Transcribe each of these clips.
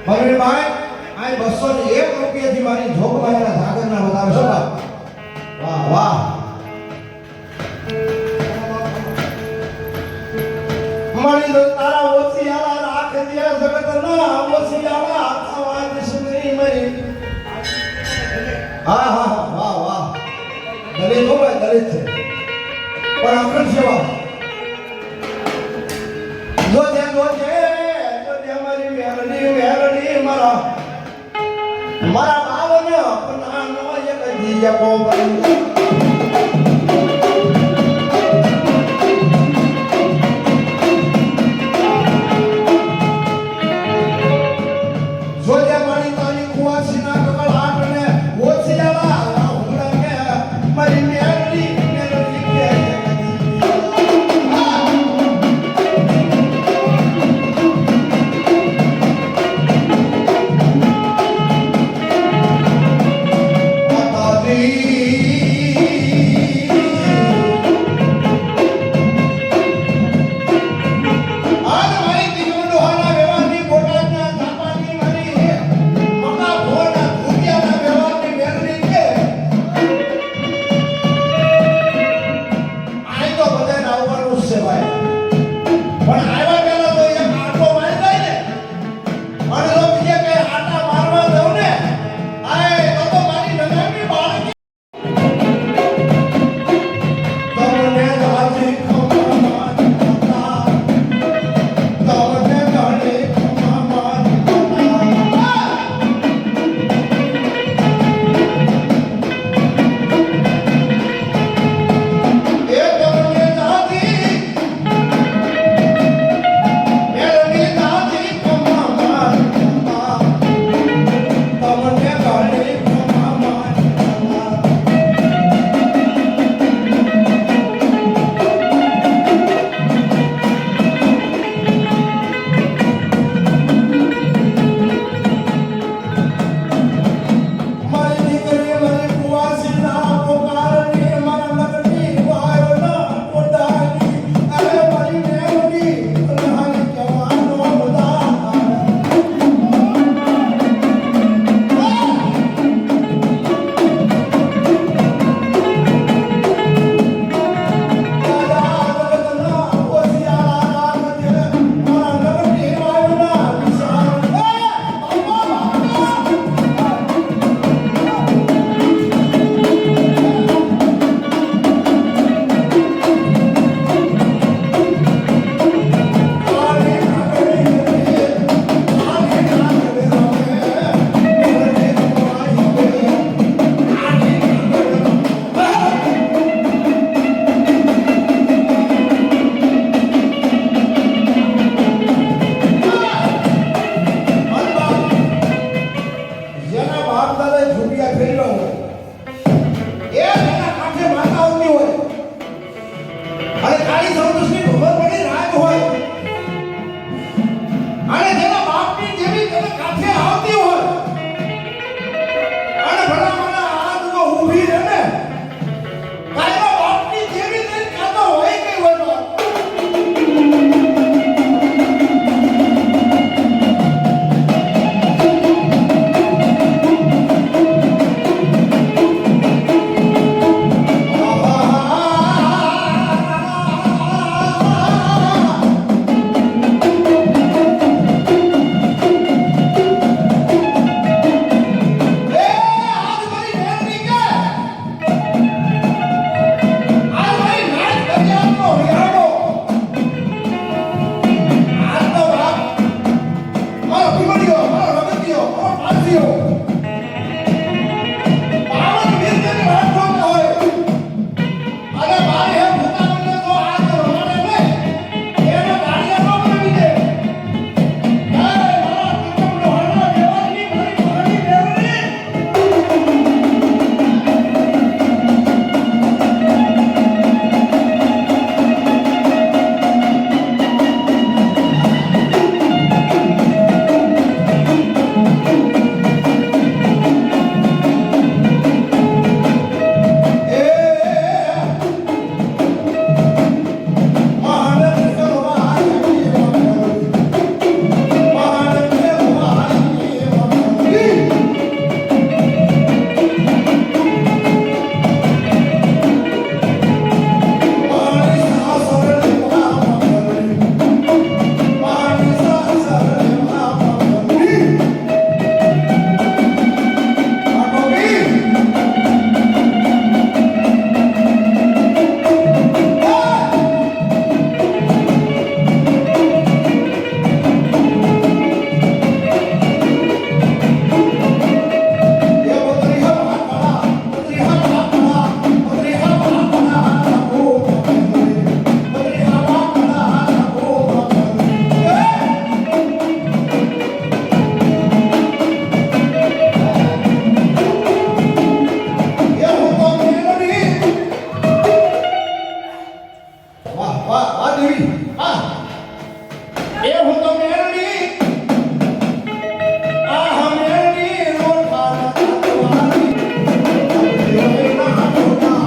ભાઈ આ 201 રૂપિયાથી મારી જોગમાં એના જાગરના બતાવે છો બાપ. વાહ વાહ. મારી તો તારા ઓછી આલા રાખ દિયા જગત ના ઓછી આલા આવા દશમની મરી. હા હા વાહ વાહ. દલિત હો ભાઈ દલિત છે પણ આપણે સેવા જોજે મારી મેરડી મારા બાવને અપના નો એક દીયા કોંબડી. વાહ વાહ દેવી વાહ એ હું તો મેરડી આ મેરડી રોઠા તમારી દેવના ટોટા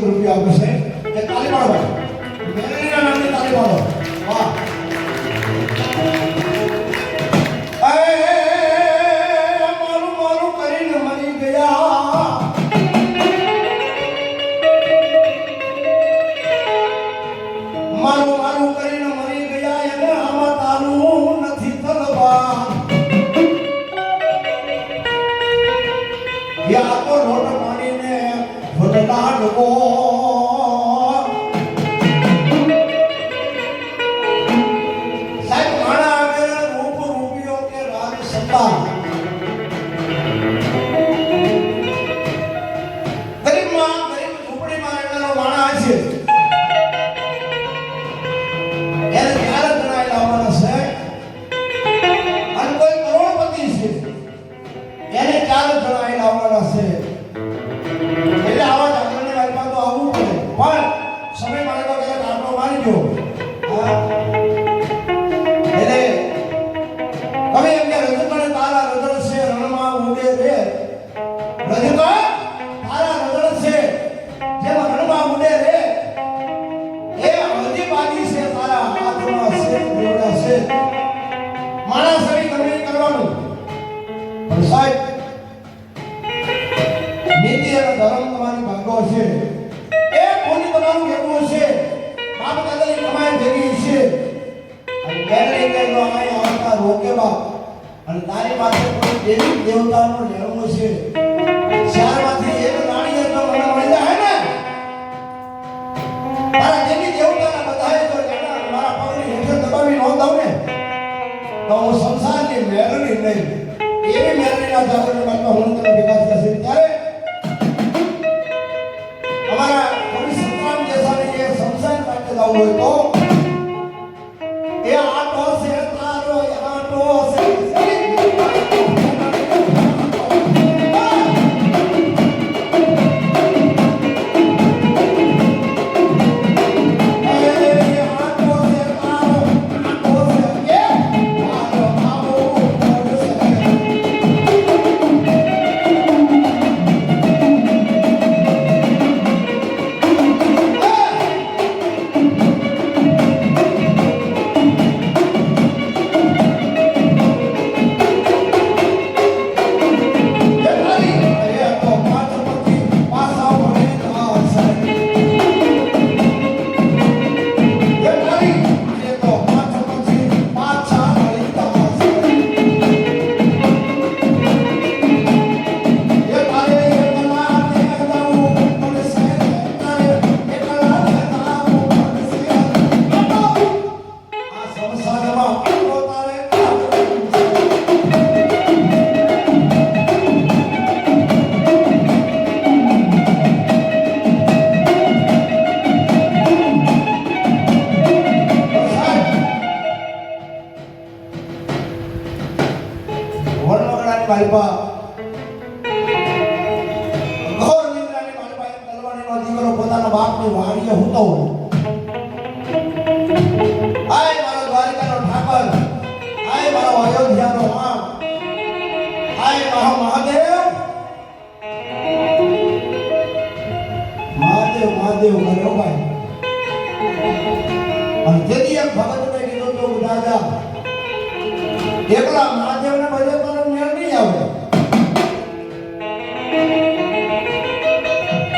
રૂપિયા આપશે કે તાલી પાડવા તાળી મારો વાહ મારું મારું કરીને મરી ગયા મારું મારું કરીને મરી ગયા એને આમાં તારું નથી તલવા યા તો લોટ પાણીને ભૂતલા ડબો સાહેબ માણા આગળ રૂપ રૂપિયો કે રાજ સત્તા ગરીબ ઝૂંપડીમાં રહેનારો માણા છે એને ક્યારે ગણાયેલા માણસ છે અને કોઈ કરોડપતિ છે એને ક્યારે ગણાયેલા માણસ છે એટલે આવા જાગરણની વાતમાં તો આવવું પડે પણ સમય મળે તો ક્યારેક આટલો મારી ગયો એટલે કવિ એમ કે રજકણ તારા રજળ છે રણમાં ઉડે રે રજકણ તારા રજળ છે જેમાં રણમાં ઉડે રે એ હજી બાકી છે તારા હાથમાં છે દેવડા છે માણસ આવી ગમે એ કરવાનું પણ સાહેબ નીતિ અને ધર્મ તમારી ભાગો છે એ કોની તમારું કેવું છે બાપ દાદાની કમાઈ ભેગી છે અને બેરડી કે જો અહીં આવતા રોકે બાપ અને તારી પાસે કોઈ દેવી દેવતાનો લેણું છે શહેરમાંથી એક નાળિયેર તો મને મળી જાય ને તારા દેવી દેવતાના બધાએ જો લેણા મારા પગની હેઠે દબાવી ન દઉં ને તો હું સંસારની મેરડી નહીં એવી મેરડીના જાગરણની વાતમાં હું તને વિકાસ થશે ત્યારે અમારા કવિ સંતરામ દેસાઈ જે સંસાર માટે જવું હોય તો એ આટો છે તારો આટો છે માલપા ઘોર નિંદ્રાની માલપા એક તલવાણીનો દીકરો પોતાના બાપની વાડીએ હૂતો હોય આય મારો દ્વારકાનો ઠાકર આય મારો અયોધ્યાનો રામ આય મારો મહાદેવ મહાદેવ મહાદેવ કર્યો ભાઈ અને તેથી એક ભગતને કીધું તો દાદા એકલા મહાદેવને ભજે તો મેળ નહીં આવે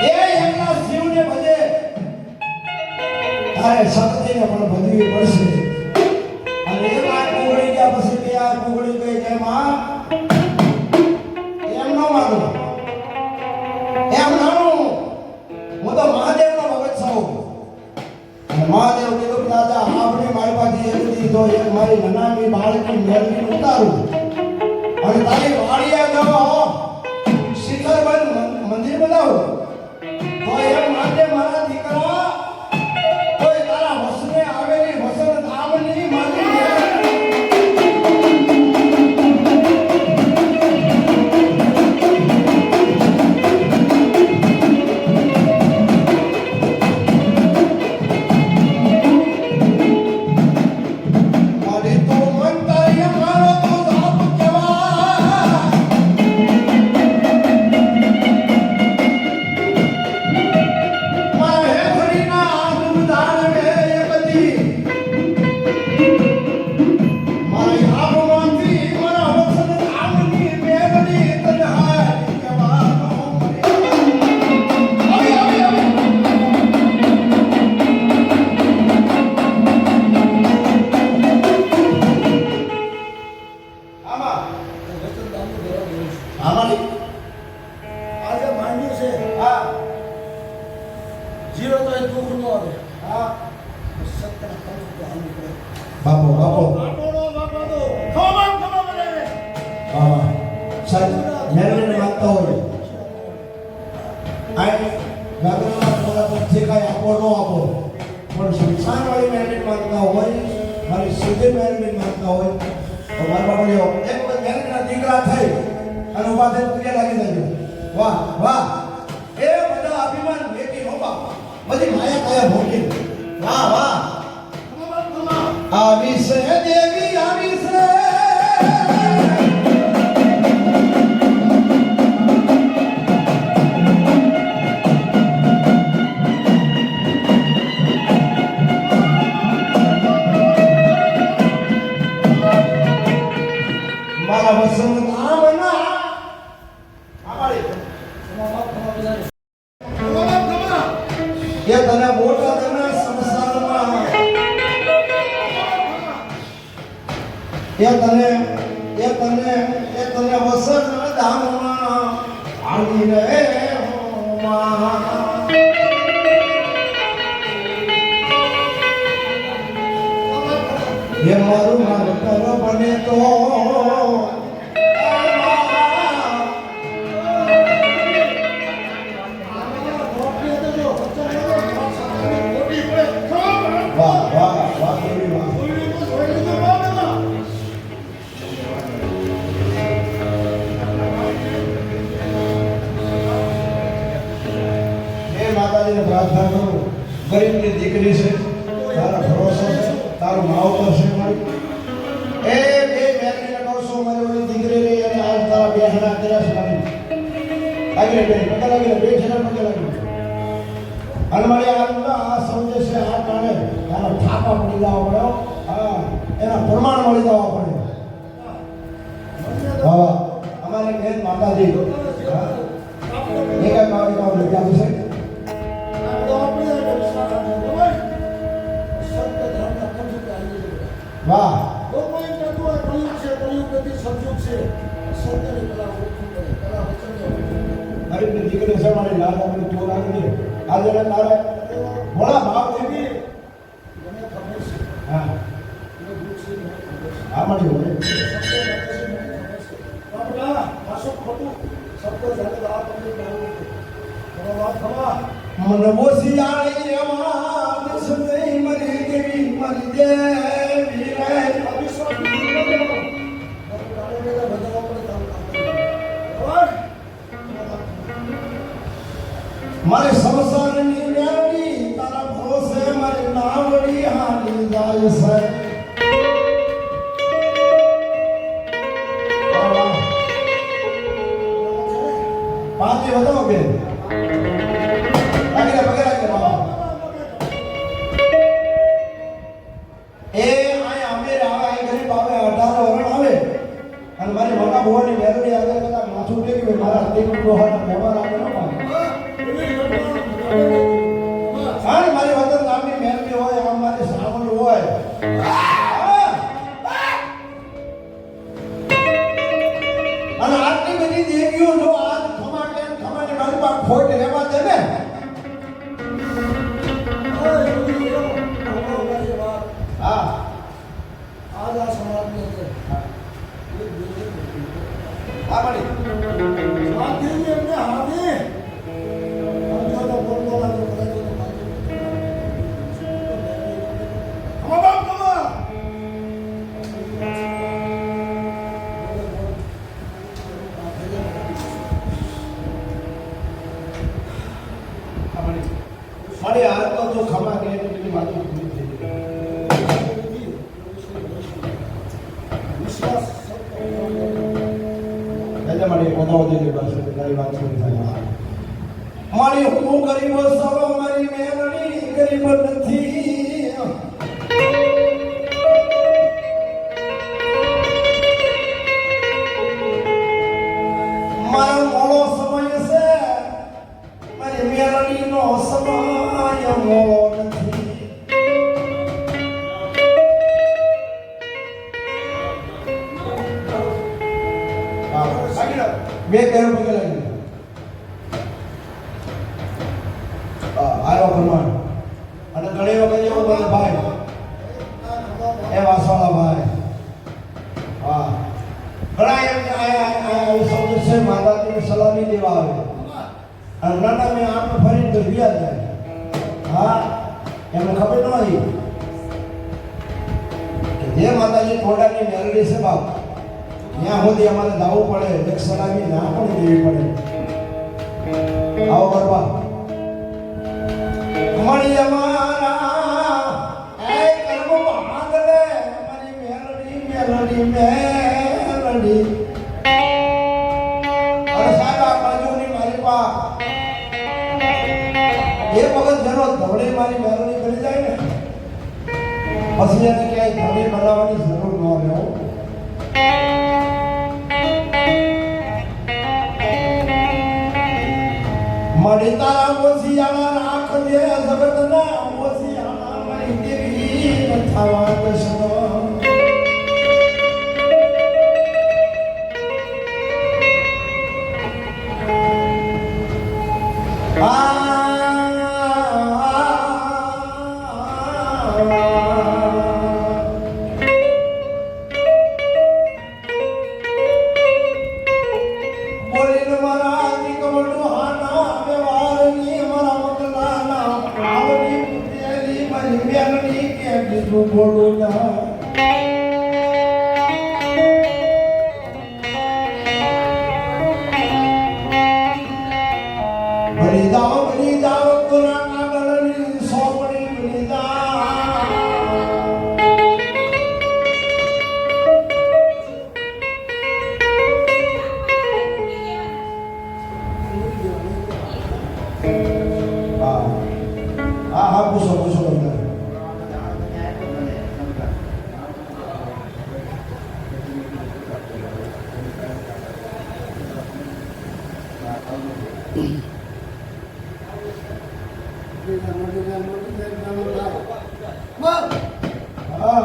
એ એકલા શિવને ભજે તારે શક્તિને પણ ભજવી પડશે અને એક આ કુંગળી ગયા પછી કે આ કુંગળી ગઈ કે માં એમ ન માનું એમ નાનું હું તો મહાદેવનો ભગત છું અને મહાદેવ કીધું દાદા આપણે મારી પાસે એક દીધો એક મારી નાની બાળકી મેળવી ઉતારું અને તારી વાડીએ જાઓ શિખરબંધ મંદિર બનાવો તો એમ માટે મારા દીકરા કોઈ તારા વસને આવેલી વસન ધામની માની Thank you. જીવે તો એ દુઃખ ન આવે. હા સત્યના કંઠ તો હાલવું પડે. બાપો બાપો બાપોનો બાપો તો ખમા ખમા મને. હા સાહેબ મેરને માગતા હોય આ ગાગરમાં થોડા જે કાંઈ આપો ન આપો પણ સંસાર વાળી મેરમેન્ટ માંગતા હોય મારી સીધી મેરમેન્ટ માંગતા હોય તો મારા બાપા જો એક વખત મેરમેન્ટના દીકરા થઈ અને ઉભા થઈ પગે લાગી જાય વાહ વાહ એ બધા અભિમાન મેકી નો બાપ બધી માયા કાયા ભોગી વાહ વાહ આવી છે દેવી આવી છે મારા વસંત આમના અમારી ખમા ખમા બજારે. એ તને મોટા તને સંસારમાં એ તને વસંત ધામમાં આવી રે એ મારું મારું બને તો વાહ વાહ વાહ દેવી વાહ માતાજીને પ્રાર્થના કરું ગરીબની દીકરી છે તારા ભરોસો છે તારું માવતર છે મારી એ બે મેરડીને કહું છું મારી ઓલી દીકરી રહી અને આજ તારા બે હણા કર્યા છે મારી આગળ બે પગે લાગીને બે જણા પગે લાગીને અને મારી આ સમજે છે આ કારણે તારા થાપા પડી જવા પડે હા એના પ્રમાણ મળી જવા પડે હા અમારી બેન માતાજી એક મારી કામ લઈ આપી છે વાહ ગરીબની દીકરી છે મારી લાલ આપણી તો લાગી આજે તારે ભોળા ભાવ દેવી હા હા મળી હોય મને બોસિયાળી એમાં દસને મરી દેવી મરી દેવી મારે સંસારની મેરડી તારા ભરોસે મારી નાવડી હાલી જાય છે પાંચે વધાવો બેન લાગી પગે લાગી બાબા એ આય અમીર આવે ગરીબ આવે 18 વરણ આવે અને મારી મોટા ભુવાની મેરડી આગળ કદા માથું ટેકી મારા દીકરો ડોહાના વ્યવહાર આગળ ન પાડે મારી વતન નામની મેરડી હોય આમ મારી સાવણ હોય અને આટલી બધી દેવીઓ જો આજ ખમાટે મારી પાસે ખોટ રહેવા દે ને હા આજ આ સમાજની અંદર આ મળી હાથી એમને હાથી સમજો તો બોલતો લાગો કદાચ તો ખમા બાપ ખમા મારી હાથ તો જો ખમા કે એટલી માથું પૂરી થઈ ગઈ વિશ્વાસ એટલે મારી પોતાઓ દેવી પાસે તારી વાત પૂરી થાય મારી હું ગરીબ સવ મારી મેરડી ગરીબ નથી મારો મોડો સમય છે મારી મેરડીનો સમય મોડો નથી બે કરોડ પગે લાગી આવ્યો પ્રમાણ ઘણી વખત એવું બને ભાઈ એ વાસવાળા ભાઈ હા ઘણા એમ કે આ શબ્દ છે માતાજીને સલામી દેવા આવે અને નાના મેં આમ ફરીને તો રહ્યા જાય હા એમને ખબર ન હતી કે જે માતાજી થોડાની મેલડી છે બાપ ત્યાં સુધી અમારે જવું પડે એક સલામી ના પણ દેવી પડે આવો કરવા મળી અમારા એ કર્મ માંગલે મારી મેલડી મેલડી મેલડી અરે સાહેબ આ બાજુની મારી પા એ વખત જેનો ધવડી મારી મેલડી કરી જાય ને પછી એને ક્યાંય ધવડી બનાવવાની જરૂર ન રહે મળી તારા ઓસિયાણા રાખ દે જગતના ઓસિયાણા મારી દેવી થવા દશનો બોલીને મારા નિકમડું હાના વ્યવહારની મારા મગલાના આવડી પુત્રેલી મારી બેનની કે બીજું બોલું ના બની જાવ કોના કાગળની સોપડી બની જાવ હા પૂછો પૂછો બધા હા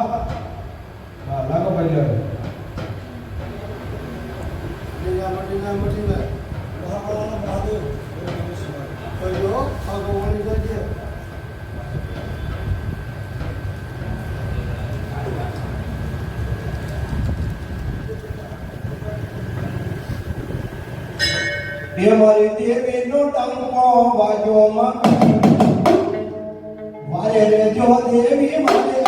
હા લાગો ભાઈ એ મારી દેવીનો ટંકો વાગ્યો માં મારે રે જો દેવી મારે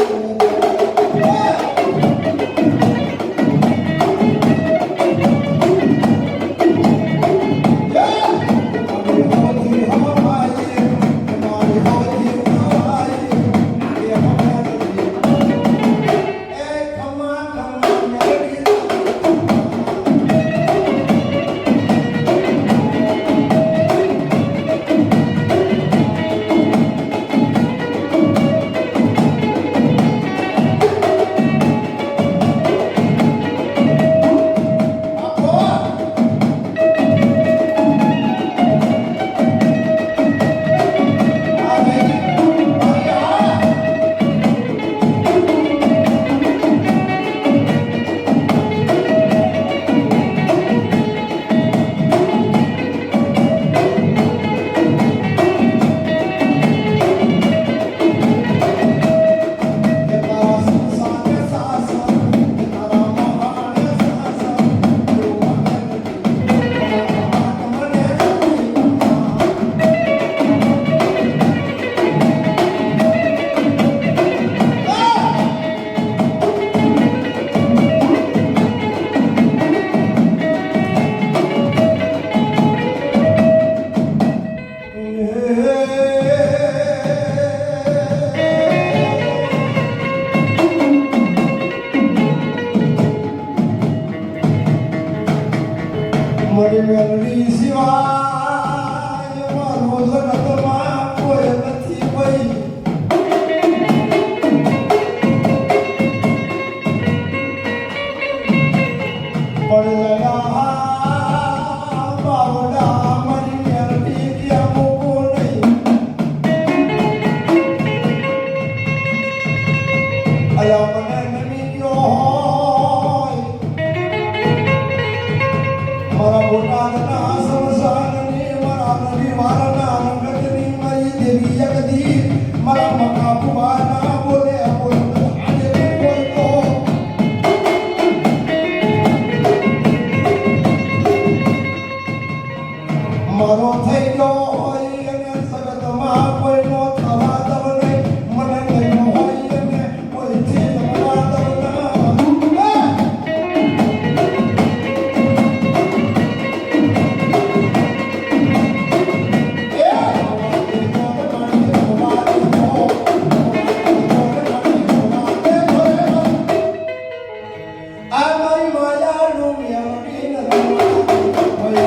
મારી મેલડી સિવાય મારો જગતમાં કોઈ નથી ભાઈ પડલા બાવડા મારી મેલડી ક્યાં મૂકો નહીં અયા મને નમી ગયો મારા બોટાદના સંસારની મારા નદી વાળના રંગતની મારી દેવી જગદી મારા મકા ભુવાના બોલે બોલ આજે બોલ તો મારો થઈ ગયો હોય અને સગતમાં કોઈનો થવા દવ નહીં મને નહીં હોય અને કોઈથી થવા દવ આ મારી માયાનું મેળવી નથી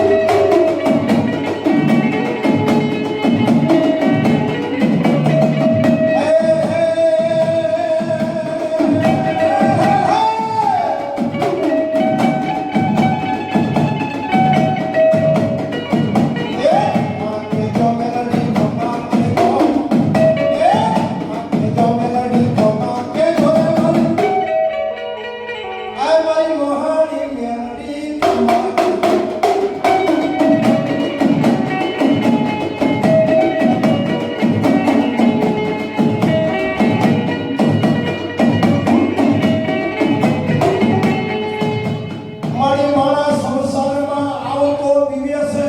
મારી મારા સંસારમાં આવતો દિવ્ય છે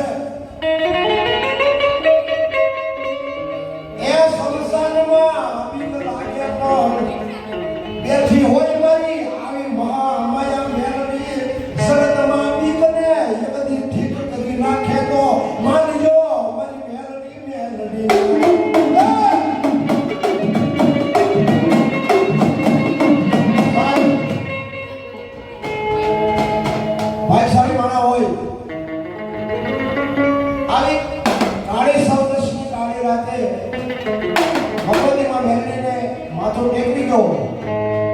એ સંસારમાં બીક લાગે પણ બેઠી હોય મારી આવી મહામાયા મેળવી શરતમાં બીકને એકદી ઠીક કરી નાખે તો માનજો મારી મેળવી ભાઈસારી માણા હોય આવી કાળી સૌદશની કાળી રાતે ભગવતીમાં મેરડીને માથું ટેકવી ગયો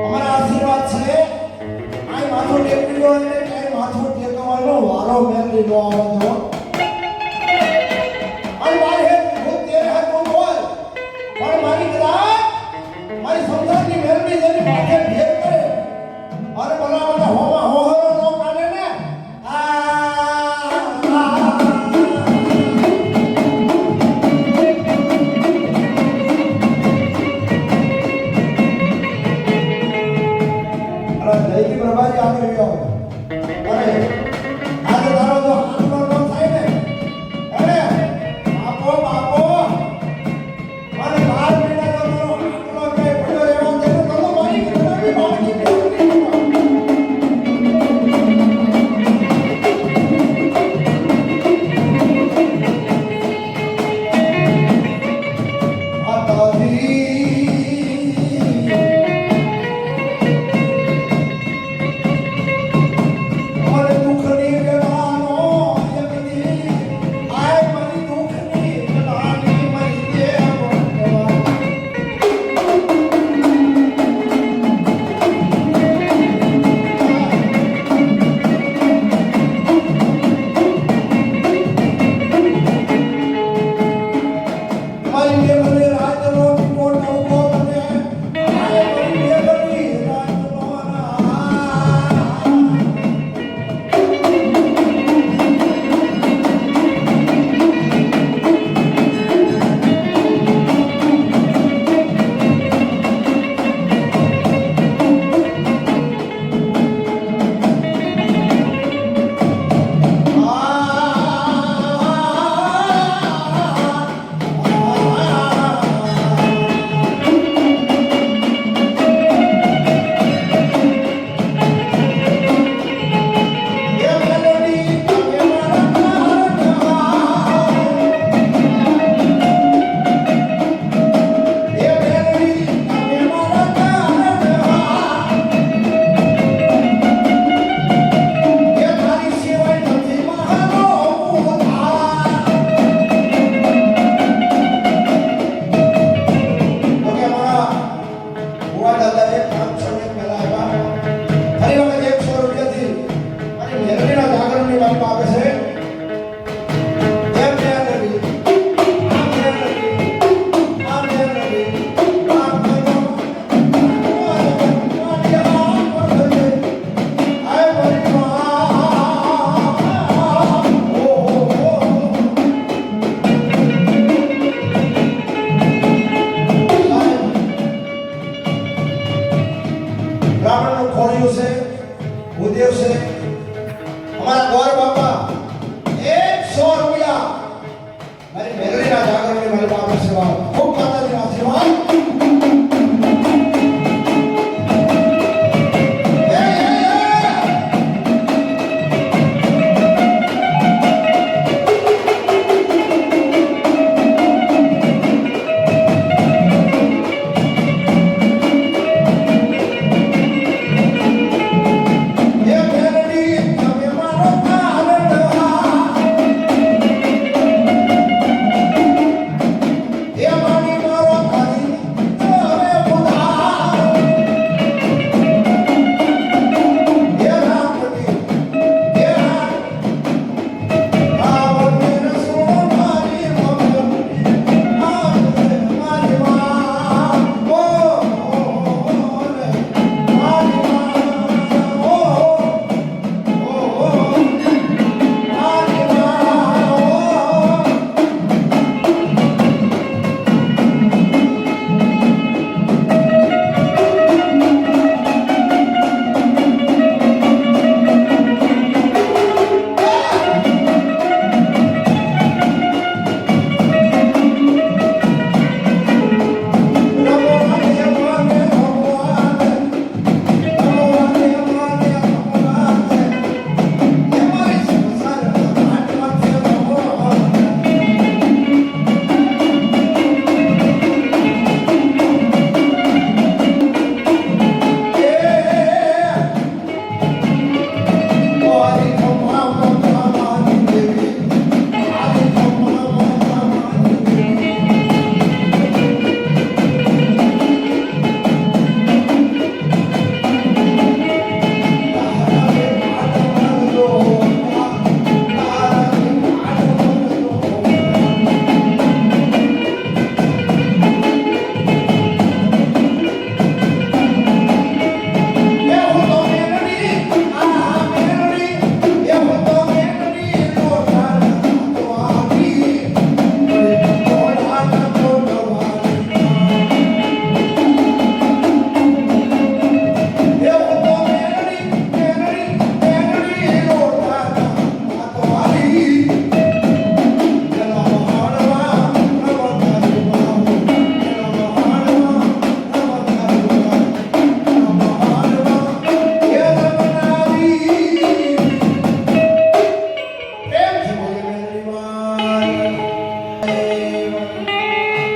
અમારા આશીર્વાદ છે આ માથું ટેકવી ગયો એટલે ક્યાંય માથું ટેકવાનો વારો મેરડી નો આવે તો અને મારી હેત ખુદ તેરે હાથ નો બોલ પણ મારી કદાચ મારી સંસારની મેરડી જેની માથે ભેદ કરે અરે બનાવવાના હોમાં હોહરો નો કાઢે ને જયજી પ્રભાજી આગળ ગયો અરે આજે તારો તો આટલો ન થાય ને અરે બાપો બાપો મને 12 મહિના તો તારો આટલો કઈ પડ્યો એવો છે તો મારી કદાવી બાળકી મારી મને રાજનો કોટ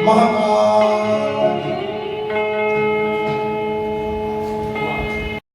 મહાકાલ